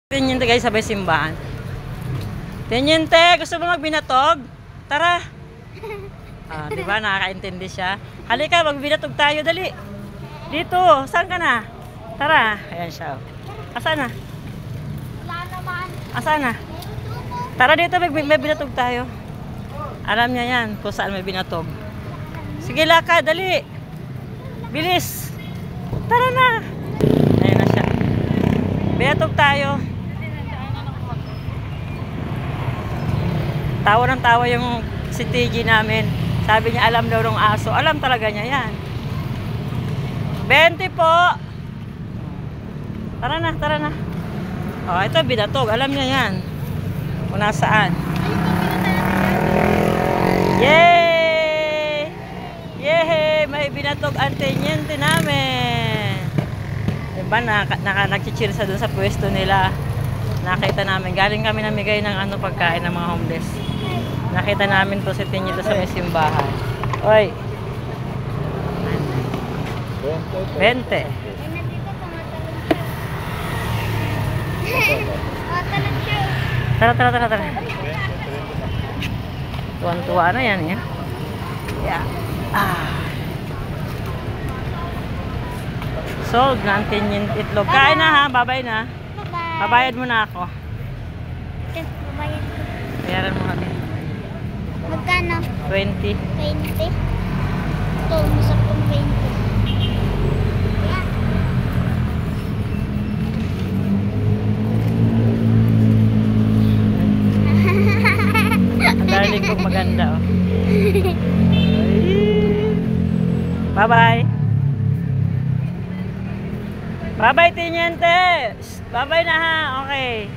Teniente guys, sabay simbahan. Teniente, gusto mo magbinatog? Tara. Ah, di ba nakakaintindi siya? Halika, magbinatog tayo, dali. Dito, saan ka na? Tara. Ayan siya. Asan na? Wala naman. Asan na? Tara dito, may binatog tayo. Alam niya yan kung saan may binatog. Sige, lakad, dali. Bilis. Tara na. Ayan na siya. Binatog tayo. Tawa ng tawa yung si TG namin. Sabi niya alam daw ng aso. Alam talaga niya yan. 20 po. Tara na, tara na. Oh, ito binatog. Alam niya yan. Kung nasaan. Yay! Yay! May binatog ang teniente namin. Diba, nag-cheer sa dun sa pwesto nila. Nakita namin. Galing kami namigay ng pagkain ng mga homeless. Nakita namin to si Teniente sa may simbahan. Oy. 20. Tara, tara, tara, tara. Tuwan-tuwa na yan, eh. Yeah. Sold na ang Teniente itlog. Kain na ha, babay na. Babayad mo na ako. Babayad ko. Bayaran mo kami. Magkano? 20. 20? Ito, masak kong 20. Ang darling kong maganda, oh. Bye-bye. Bye-bye, Teniente. Bye-bye na ha. Okay.